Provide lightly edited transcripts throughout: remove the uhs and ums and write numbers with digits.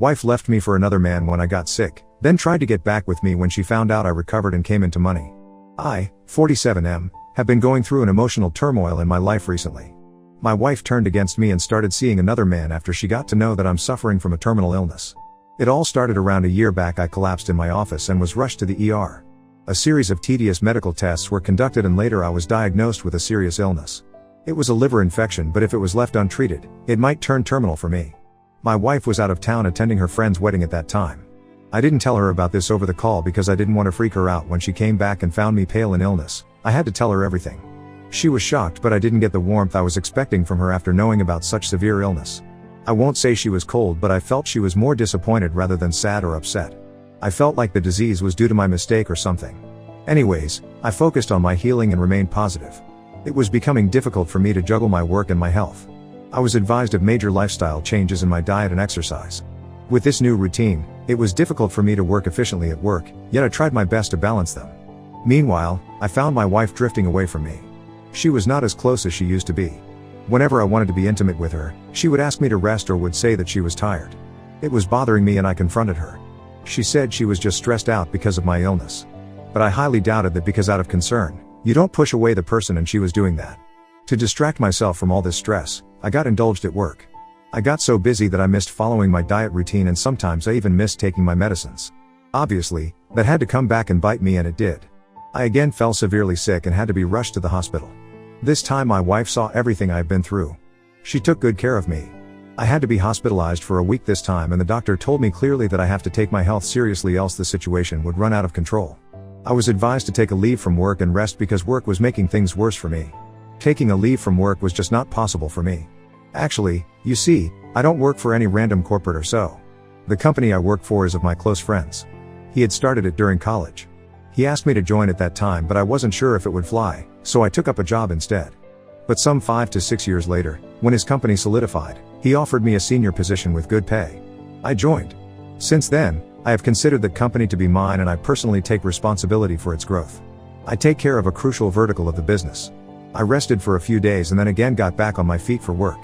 Wife left me for another man when I got sick, then tried to get back with me when she found out I recovered and came into money. I, 47M, have been going through an emotional turmoil in my life recently. My wife turned against me and started seeing another man after she got to know that I'm suffering from a terminal illness. It all started around a year back. I collapsed in my office and was rushed to the ER. A series of tedious medical tests were conducted and later I was diagnosed with a serious illness. It was a liver infection, but if it was left untreated, it might turn terminal for me. My wife was out of town attending her friend's wedding at that time. I didn't tell her about this over the call because I didn't want to freak her out when she came back and found me pale in illness. I had to tell her everything. She was shocked, but I didn't get the warmth I was expecting from her after knowing about such severe illness. I won't say she was cold, but I felt she was more disappointed rather than sad or upset. I felt like the disease was due to my mistake or something. Anyways, I focused on my healing and remained positive. It was becoming difficult for me to juggle my work and my health. I was advised of major lifestyle changes in my diet and exercise. With this new routine, it was difficult for me to work efficiently at work, yet I tried my best to balance them. Meanwhile, I found my wife drifting away from me. She was not as close as she used to be. Whenever I wanted to be intimate with her, she would ask me to rest or would say that she was tired. It was bothering me and I confronted her. She said she was just stressed out because of my illness. But I highly doubted that because out of concern, you don't push away the person, and she was doing that. To distract myself from all this stress, I got indulged at work. I got so busy that I missed following my diet routine and sometimes I even missed taking my medicines. Obviously, that had to come back and bite me, and it did. I again fell severely sick and had to be rushed to the hospital. This time my wife saw everything I have been through. She took good care of me. I had to be hospitalized for a week this time, and the doctor told me clearly that I have to take my health seriously else the situation would run out of control. I was advised to take a leave from work and rest because work was making things worse for me. Taking a leave from work was just not possible for me. Actually, you see, I don't work for any random corporate or so. The company I work for is of my close friends. He had started it during college. He asked me to join at that time, but I wasn't sure if it would fly, so I took up a job instead. But some 5 to 6 years later, when his company solidified, he offered me a senior position with good pay. I joined. Since then, I have considered the company to be mine and I personally take responsibility for its growth. I take care of a crucial vertical of the business. I rested for a few days and then again got back on my feet for work.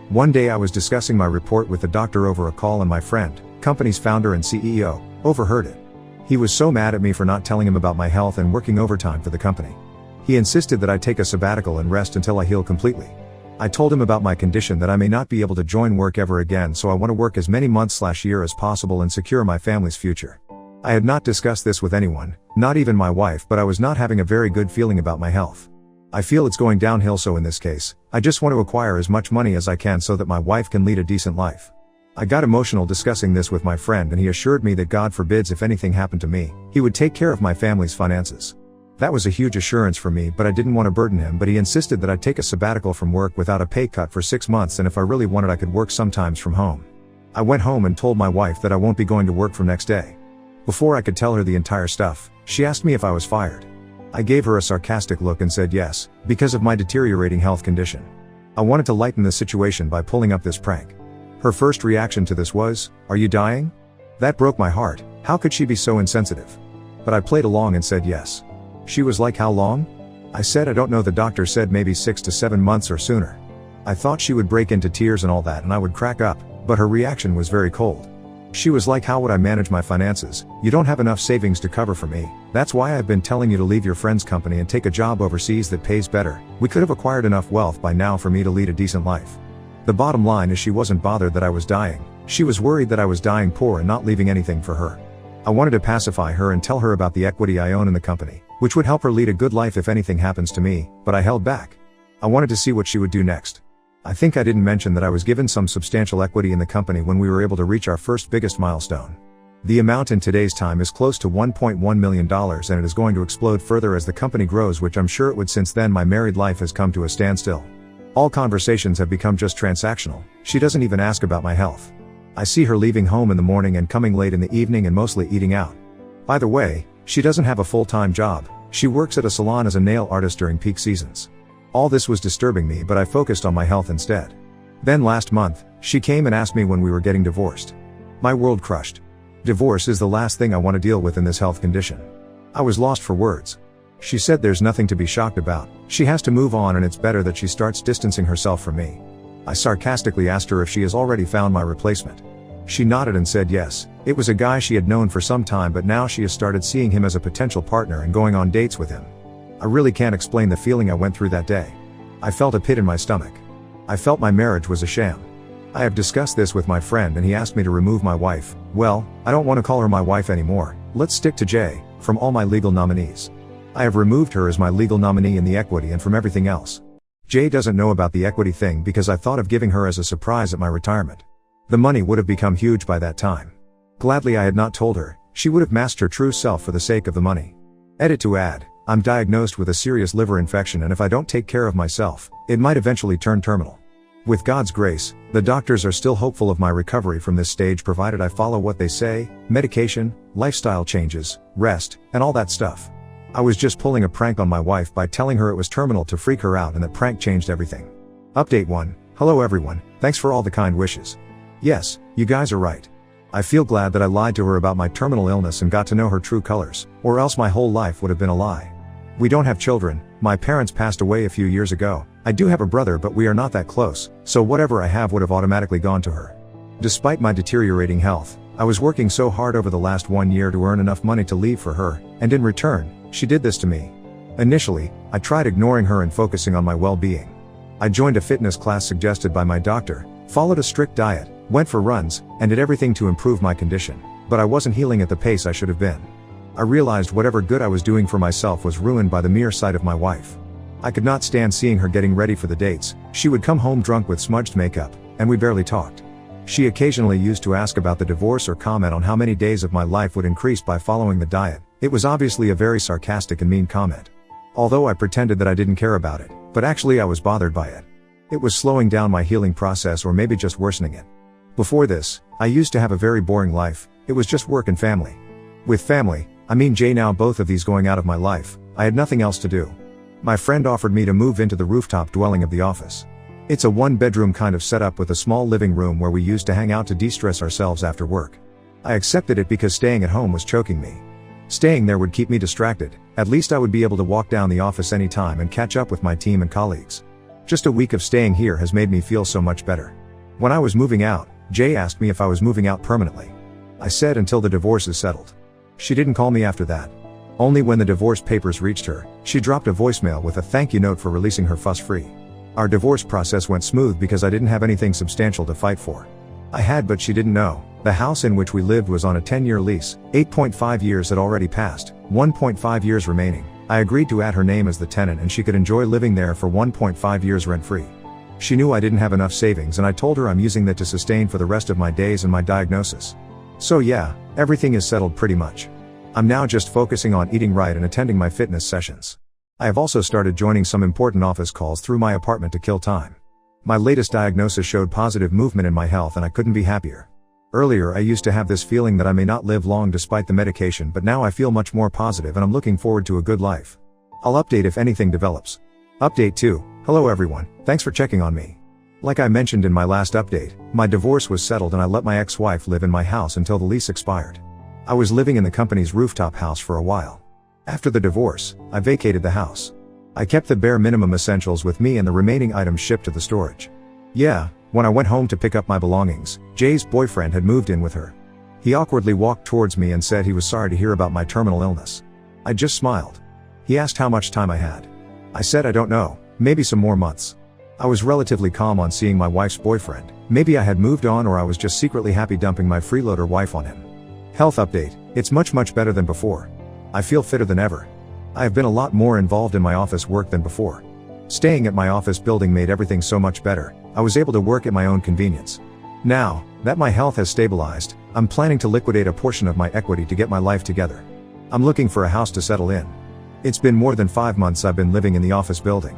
One day I was discussing my report with the doctor over a call and my friend, company's founder and CEO, overheard it. He was so mad at me for not telling him about my health and working overtime for the company. He insisted that I take a sabbatical and rest until I heal completely. I told him about my condition, that I may not be able to join work ever again, so I want to work as many months/year as possible and secure my family's future. I had not discussed this with anyone, not even my wife, but I was not having a very good feeling about my health. I feel it's going downhill, so in this case, I just want to acquire as much money as I can so that my wife can lead a decent life. I got emotional discussing this with my friend and he assured me that God forbids if anything happened to me, he would take care of my family's finances. That was a huge assurance for me, but I didn't want to burden him, but he insisted that I take a sabbatical from work without a pay cut for 6 months, and if I really wanted I could work sometimes from home. I went home and told my wife that I won't be going to work from next day. Before I could tell her the entire stuff, she asked me if I was fired. I gave her a sarcastic look and said yes, because of my deteriorating health condition. I wanted to lighten the situation by pulling up this prank. Her first reaction to this was, "Are you dying?" That broke my heart. How could she be so insensitive? But I played along and said yes. She was like, "How long?" I said, "I don't know, the doctor said maybe 6 to 7 months or sooner." I thought she would break into tears and all that and I would crack up, but her reaction was very cold. She was like, "How would I manage my finances? You don't have enough savings to cover for me. That's why I've been telling you to leave your friend's company and take a job overseas that pays better. We could have acquired enough wealth by now for me to lead a decent life." The bottom line is she wasn't bothered that I was dying. She was worried that I was dying poor and not leaving anything for her. I wanted to pacify her and tell her about the equity I own in the company, which would help her lead a good life if anything happens to me, but I held back. I wanted to see what she would do next. I think I didn't mention that I was given some substantial equity in the company when we were able to reach our first biggest milestone. The amount in today's time is close to $1.1 million and it is going to explode further as the company grows, which I'm sure it would. Since then my married life has come to a standstill. All conversations have become just transactional. She doesn't even ask about my health. I see her leaving home in the morning and coming late in the evening and mostly eating out. By the way, she doesn't have a full-time job. She works at a salon as a nail artist during peak seasons. All this was disturbing me, but I focused on my health instead. Then last month, she came and asked me when we were getting divorced. My world crushed. Divorce is the last thing I want to deal with in this health condition. I was lost for words. She said there's nothing to be shocked about. She has to move on and it's better that she starts distancing herself from me. I sarcastically asked her if she has already found my replacement. She nodded and said yes. It was a guy she had known for some time, but now she has started seeing him as a potential partner and going on dates with him. I really can't explain the feeling I went through that day. I felt a pit in my stomach. I felt my marriage was a sham. I have discussed this with my friend and he asked me to remove my wife. Well, I don't want to call her my wife anymore. Let's stick to J, from all my legal nominees. I have removed her as my legal nominee in the equity and from everything else. J doesn't know about the equity thing because I thought of giving her as a surprise at my retirement. The money would have become huge by that time. Gladly I had not told her, she would have masked her true self for the sake of the money. Edit to add, I'm diagnosed with a serious liver infection and if I don't take care of myself, it might eventually turn terminal. With God's grace, the doctors are still hopeful of my recovery from this stage provided I follow what they say, medication, lifestyle changes, rest, and all that stuff. I was just pulling a prank on my wife by telling her it was terminal to freak her out and that prank changed everything. Update 1. Hello everyone, thanks for all the kind wishes. Yes, you guys are right. I feel glad that I lied to her about my terminal illness and got to know her true colors, or else my whole life would have been a lie. We don't have children, my parents passed away a few years ago. I do have a brother but we are not that close, so whatever I have would have automatically gone to her. Despite my deteriorating health, I was working so hard over the last 1 year to earn enough money to leave for her, and in return, she did this to me. Initially, I tried ignoring her and focusing on my well-being. I joined a fitness class suggested by my doctor, followed a strict diet, went for runs, and did everything to improve my condition, but I wasn't healing at the pace I should have been. I realized whatever good I was doing for myself was ruined by the mere sight of my wife. I could not stand seeing her getting ready for the dates. She would come home drunk with smudged makeup, and we barely talked. She occasionally used to ask about the divorce or comment on how many days of my life would increase by following the diet. It was obviously a very sarcastic and mean comment. Although I pretended that I didn't care about it, but actually I was bothered by it. It was slowing down my healing process or maybe just worsening it. Before this, I used to have a very boring life. It was just work and family. With family, I mean Jay, now both of these going out of my life, I had nothing else to do. My friend offered me to move into the rooftop dwelling of the office. It's a one-bedroom kind of setup with a small living room where we used to hang out to de-stress ourselves after work. I accepted it because staying at home was choking me. Staying there would keep me distracted, at least I would be able to walk down the office anytime and catch up with my team and colleagues. Just a week of staying here has made me feel so much better. When I was moving out, Jay asked me if I was moving out permanently. I said until the divorce is settled. She didn't call me after that. Only when the divorce papers reached her, she dropped a voicemail with a thank you note for releasing her fuss-free. Our divorce process went smooth because I didn't have anything substantial to fight for. I had, but she didn't know. The house in which we lived was on a 10-year lease, 8.5 years had already passed, 1.5 years remaining. I agreed to add her name as the tenant and she could enjoy living there for 1.5 years rent-free. She knew I didn't have enough savings and I told her I'm using that to sustain for the rest of my days and my diagnosis. So yeah, everything is settled pretty much. I'm now just focusing on eating right and attending my fitness sessions. I have also started joining some important office calls through my apartment to kill time. My latest diagnosis showed positive movement in my health and I couldn't be happier. Earlier I used to have this feeling that I may not live long despite the medication, but now I feel much more positive and I'm looking forward to a good life. I'll update if anything develops. Update 2. Hello everyone, thanks for checking on me. Like I mentioned in my last update, my divorce was settled and I let my ex-wife live in my house until the lease expired. I was living in the company's rooftop house for a while. After the divorce, I vacated the house. I kept the bare minimum essentials with me and the remaining items shipped to the storage. Yeah, when I went home to pick up my belongings, Jay's boyfriend had moved in with her. He awkwardly walked towards me and said he was sorry to hear about my terminal illness. I just smiled. He asked how much time I had. I said I don't know, maybe some more months. I was relatively calm on seeing my wife's boyfriend. Maybe I had moved on or I was just secretly happy dumping my freeloader wife on him. Health update, it's much better than before. I feel fitter than ever. I have been a lot more involved in my office work than before. Staying at my office building made everything so much better. I was able to work at my own convenience. Now that my health has stabilized, I'm planning to liquidate a portion of my equity to get my life together. I'm looking for a house to settle in. It's been more than 5 months I've been living in the office building.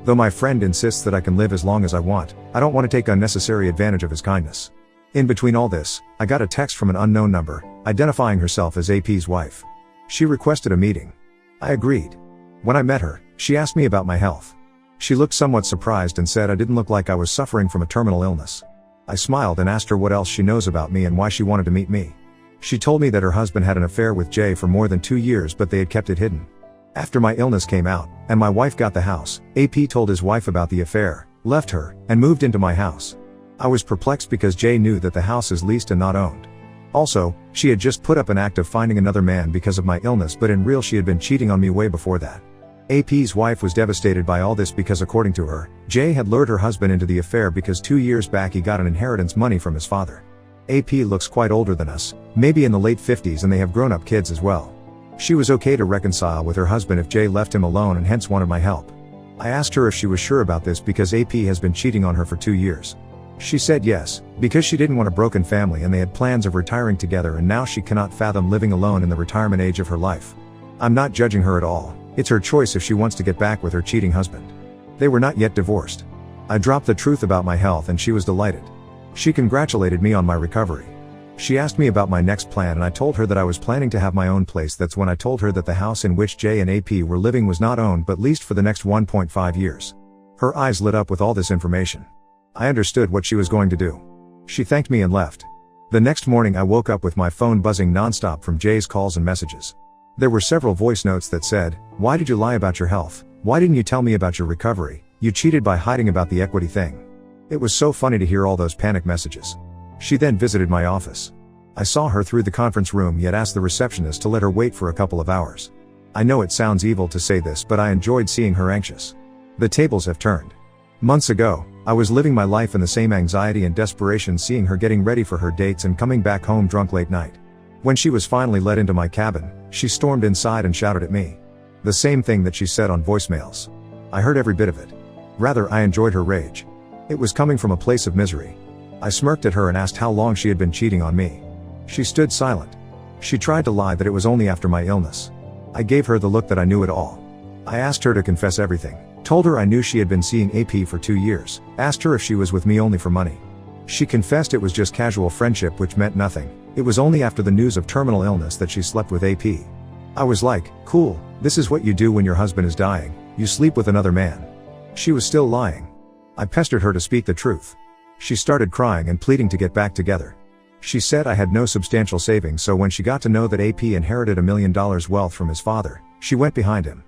Though my friend insists that I can live as long as I want, I don't want to take unnecessary advantage of his kindness. In between all this, I got a text from an unknown number, identifying herself as AP's wife. She requested a meeting. I agreed. When I met her, she asked me about my health. She looked somewhat surprised and said I didn't look like I was suffering from a terminal illness. I smiled and asked her what else she knows about me and why she wanted to meet me. She told me that her husband had an affair with Jay for more than 2 years, but they had kept it hidden. After my illness came out, and my wife got the house, AP told his wife about the affair, left her, and moved into my house. I was perplexed because Jay knew that the house is leased and not owned. Also, she had just put up an act of finding another man because of my illness, but in real she had been cheating on me way before that. AP's wife was devastated by all this because according to her, Jay had lured her husband into the affair because 2 years back he got an inheritance money from his father. AP looks quite older than us, maybe in the late 50s, and they have grown-up kids as well. She was okay to reconcile with her husband if Jay left him alone and hence wanted my help. I asked her if she was sure about this because AP has been cheating on her for 2 years. She said yes, because she didn't want a broken family and they had plans of retiring together, and now she cannot fathom living alone in the retirement age of her life. I'm not judging her at all, it's her choice if she wants to get back with her cheating husband. They were not yet divorced. I dropped the truth about my health and she was delighted. She congratulated me on my recovery. She asked me about my next plan and I told her that I was planning to have my own place. That's when I told her that the house in which Jay and AP were living was not owned but leased for the next 1.5 years. Her eyes lit up with all this information. I understood what she was going to do. She thanked me and left. The next morning I woke up with my phone buzzing nonstop from Jay's calls and messages. There were several voice notes that said, "Why did you lie about your health? Why didn't you tell me about your recovery? You cheated by hiding about the equity thing." It was so funny to hear all those panic messages. She then visited my office. I saw her through the conference room yet asked the receptionist to let her wait for a couple of hours. I know it sounds evil to say this, but I enjoyed seeing her anxious. The tables have turned. Months ago, I was living my life in the same anxiety and desperation, seeing her getting ready for her dates and coming back home drunk late night. When she was finally let into my cabin, she stormed inside and shouted at me. The same thing that she said on voicemails. I heard every bit of it. Rather, I enjoyed her rage. It was coming from a place of misery. I smirked at her and asked how long she had been cheating on me. She stood silent. She tried to lie that it was only after my illness. I gave her the look that I knew it all. I asked her to confess everything. Told her I knew she had been seeing AP for 2 years, asked her if she was with me only for money. She confessed it was just casual friendship, which meant nothing. It was only after the news of terminal illness that she slept with AP. I was like, cool, this is what you do when your husband is dying, you sleep with another man. She was still lying. I pestered her to speak the truth. She started crying and pleading to get back together. She said I had no substantial savings, so when she got to know that AP inherited $1 million wealth from his father, she went behind him.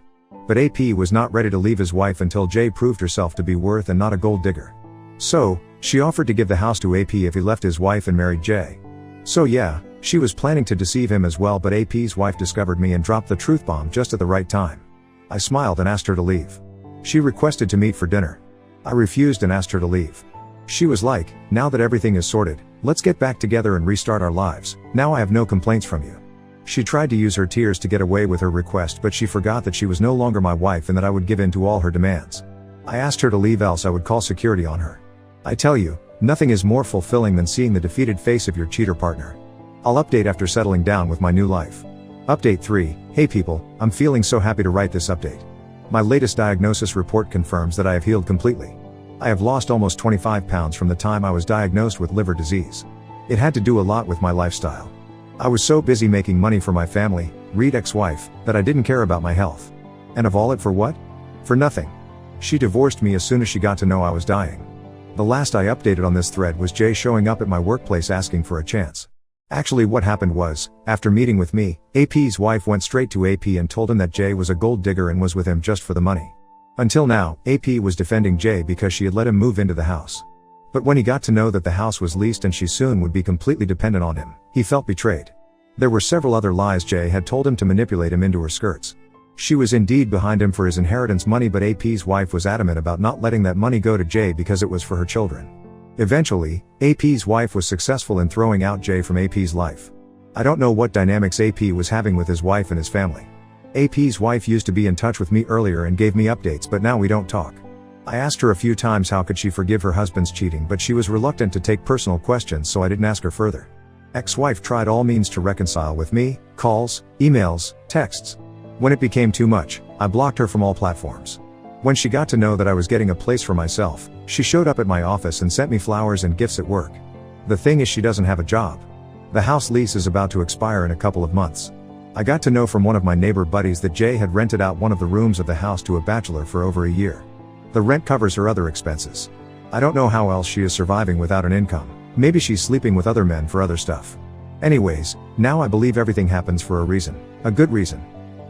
But AP was not ready to leave his wife until Jay proved herself to be worth and not a gold digger. So, she offered to give the house to AP if he left his wife and married Jay. So yeah, she was planning to deceive him as well, but AP's wife discovered me and dropped the truth bomb just at the right time. I smiled and asked her to leave. She requested to meet for dinner. I refused and asked her to leave. She was like, now that everything is sorted, let's get back together and restart our lives, now I have no complaints from you. She tried to use her tears to get away with her request, but she forgot that she was no longer my wife and that I would give in to all her demands. I asked her to leave, else I would call security on her. I tell you, nothing is more fulfilling than seeing the defeated face of your cheater partner. I'll update after settling down with my new life. Update 3, hey people, I'm feeling so happy to write this update. My latest diagnosis report confirms that I have healed completely. I have lost almost 25 pounds from the time I was diagnosed with liver disease. It had to do a lot with my lifestyle. I was so busy making money for my family, read ex-wife, that I didn't care about my health. And of all it for what? For nothing. She divorced me as soon as she got to know I was dying. The last I updated on this thread was Jay showing up at my workplace asking for a chance. Actually, what happened was, after meeting with me, AP's wife went straight to AP and told him that Jay was a gold digger and was with him just for the money. Until now, AP was defending Jay because she had let him move into the house. But when he got to know that the house was leased and she soon would be completely dependent on him, he felt betrayed. There were several other lies Jay had told him to manipulate him into her skirts. She was indeed behind him for his inheritance money, but AP's wife was adamant about not letting that money go to Jay because it was for her children. Eventually, AP's wife was successful in throwing out Jay from AP's life. I don't know what dynamics AP was having with his wife and his family. AP's wife used to be in touch with me earlier and gave me updates, but now we don't talk. I asked her a few times how could she forgive her husband's cheating, but she was reluctant to take personal questions, so I didn't ask her further. Ex-wife tried all means to reconcile with me, calls, emails, texts. When it became too much, I blocked her from all platforms. When she got to know that I was getting a place for myself, she showed up at my office and sent me flowers and gifts at work. The thing is, she doesn't have a job. The house lease is about to expire in a couple of months. I got to know from one of my neighbor buddies that Jay had rented out one of the rooms of the house to a bachelor for over a year. The rent covers her other expenses. I don't know how else she is surviving without an income. Maybe she's sleeping with other men for other stuff. Anyways, now I believe everything happens for a reason. A good reason.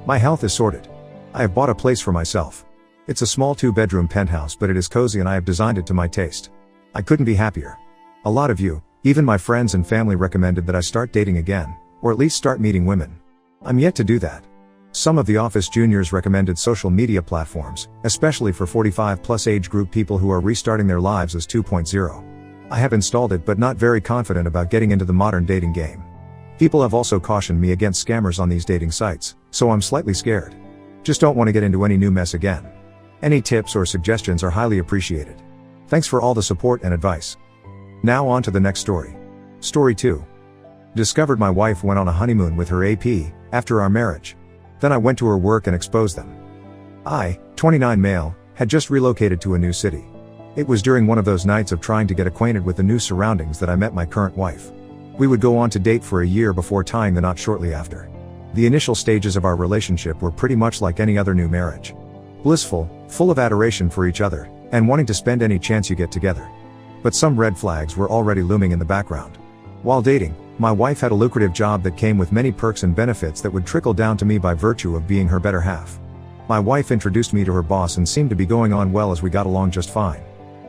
My health is sorted. I have bought a place for myself. It's a small 2-bedroom penthouse, but it is cozy and I have designed it to my taste. I couldn't be happier. A lot of you, even my friends and family, recommended that I start dating again, or at least start meeting women. I'm yet to do that. Some of the office juniors recommended social media platforms, especially for 45+ age group people who are restarting their lives as 2.0. I have installed it but not very confident about getting into the modern dating game. People have also cautioned me against scammers on these dating sites, so I'm slightly scared. Just don't want to get into any new mess again. Any tips or suggestions are highly appreciated. Thanks for all the support and advice. Now on to the next story. Story 2. Discovered my wife went on a honeymoon with her AP, after our marriage. Then I went to her work and exposed them. I, 29 male, had just relocated to a new city. It was during one of those nights of trying to get acquainted with the new surroundings that I met my current wife. We would go on to date for a year before tying the knot shortly after. The initial stages of our relationship were pretty much like any other new marriage. Blissful, full of adoration for each other, and wanting to spend any chance you get together. But some red flags were already looming in the background. While dating, my wife had a lucrative job that came with many perks and benefits that would trickle down to me by virtue of being her better half. My wife introduced me to her boss and seemed to be going on well as we got along just fine.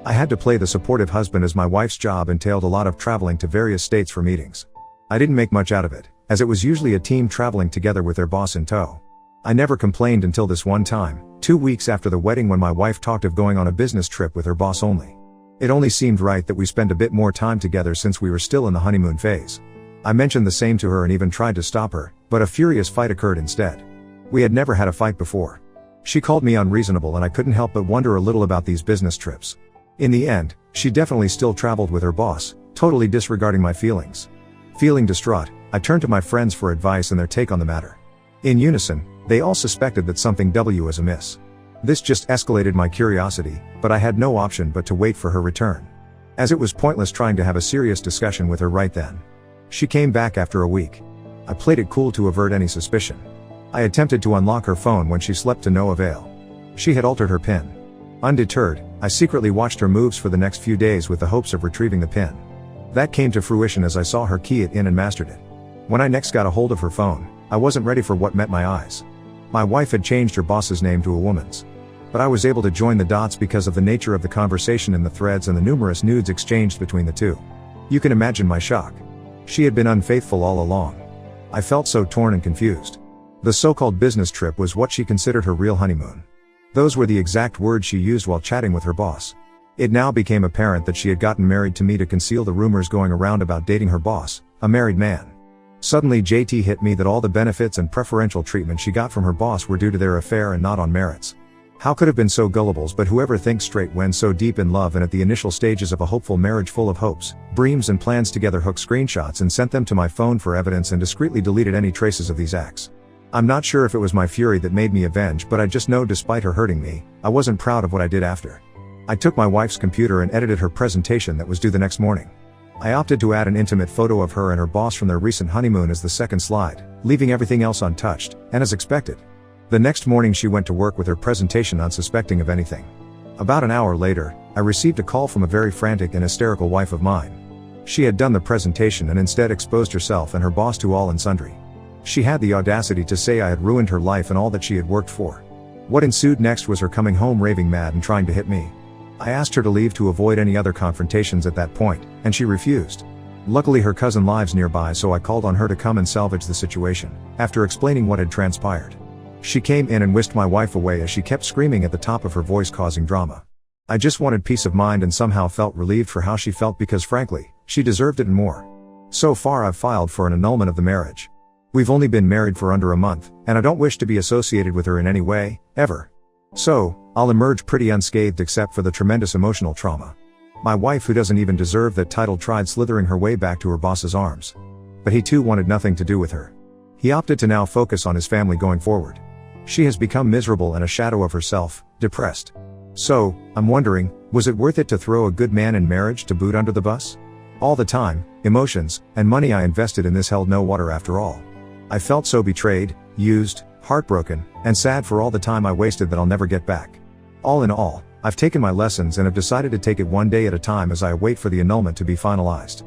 I had to play the supportive husband as my wife's job entailed a lot of traveling to various states for meetings. I didn't make much out of it, as it was usually a team traveling together with their boss in tow. I never complained until this one time, 2 weeks after the wedding, when my wife talked of going on a business trip with her boss only. It only seemed right that we spend a bit more time together since we were still in the honeymoon phase. I mentioned the same to her and even tried to stop her, but a furious fight occurred instead. We had never had a fight before. She called me unreasonable and I couldn't help but wonder a little about these business trips. In the end, she definitely still traveled with her boss, totally disregarding my feelings. Feeling distraught, I turned to my friends for advice and their take on the matter. In unison, they all suspected that something was amiss. This just escalated my curiosity, but I had no option but to wait for her return. As it was pointless trying to have a serious discussion with her right then. She came back after a week. I played it cool to avert any suspicion. I attempted to unlock her phone when she slept to no avail. She had altered her PIN. Undeterred, I secretly watched her moves for the next few days with the hopes of retrieving the PIN. That came to fruition as I saw her key it in and mastered it. When I next got a hold of her phone, I wasn't ready for what met my eyes. My wife had changed her boss's name to a woman's. But I was able to join the dots because of the nature of the conversation in the threads and the numerous nudes exchanged between the two. You can imagine my shock. She had been unfaithful all along. I felt so torn and confused. The so-called business trip was what she considered her real honeymoon. Those were the exact words she used while chatting with her boss. It now became apparent that she had gotten married to me to conceal the rumors going around about dating her boss, a married man. Suddenly JT hit me that all the benefits and preferential treatment she got from her boss were due to their affair and not on merits. How could have been so gullibles, but whoever thinks straight when so deep in love and at the initial stages of a hopeful marriage full of hopes, dreams and plans together hooked screenshots and sent them to my phone for evidence and discreetly deleted any traces of these acts. I'm not sure if it was my fury that made me avenge, but I just know despite her hurting me, I wasn't proud of what I did after. I took my wife's computer and edited her presentation that was due the next morning. I opted to add an intimate photo of her and her boss from their recent honeymoon as the second slide, leaving everything else untouched, and as expected. The next morning she went to work with her presentation unsuspecting of anything. About an hour later, I received a call from a very frantic and hysterical wife of mine. She had done the presentation and instead exposed herself and her boss to all and sundry. She had the audacity to say I had ruined her life and all that she had worked for. What ensued next was her coming home raving mad and trying to hit me. I asked her to leave to avoid any other confrontations at that point, and she refused. Luckily her cousin lives nearby, so I called on her to come and salvage the situation, after explaining what had transpired. She came in and whisked my wife away as she kept screaming at the top of her voice, causing drama. I just wanted peace of mind and somehow felt relieved for how she felt because frankly, she deserved it and more. So far I've filed for an annulment of the marriage. We've only been married for under a month, and I don't wish to be associated with her in any way, ever. So, I'll emerge pretty unscathed except for the tremendous emotional trauma. My wife, who doesn't even deserve that title, tried slithering her way back to her boss's arms. But he too wanted nothing to do with her. He opted to now focus on his family going forward. She has become miserable and a shadow of herself, depressed. So, I'm wondering, was it worth it to throw a good man in marriage to boot under the bus? All the time, emotions, and money I invested in this held no water after all. I felt so betrayed, used, heartbroken, and sad for all the time I wasted that I'll never get back. All in all, I've taken my lessons and have decided to take it one day at a time as I wait for the annulment to be finalized.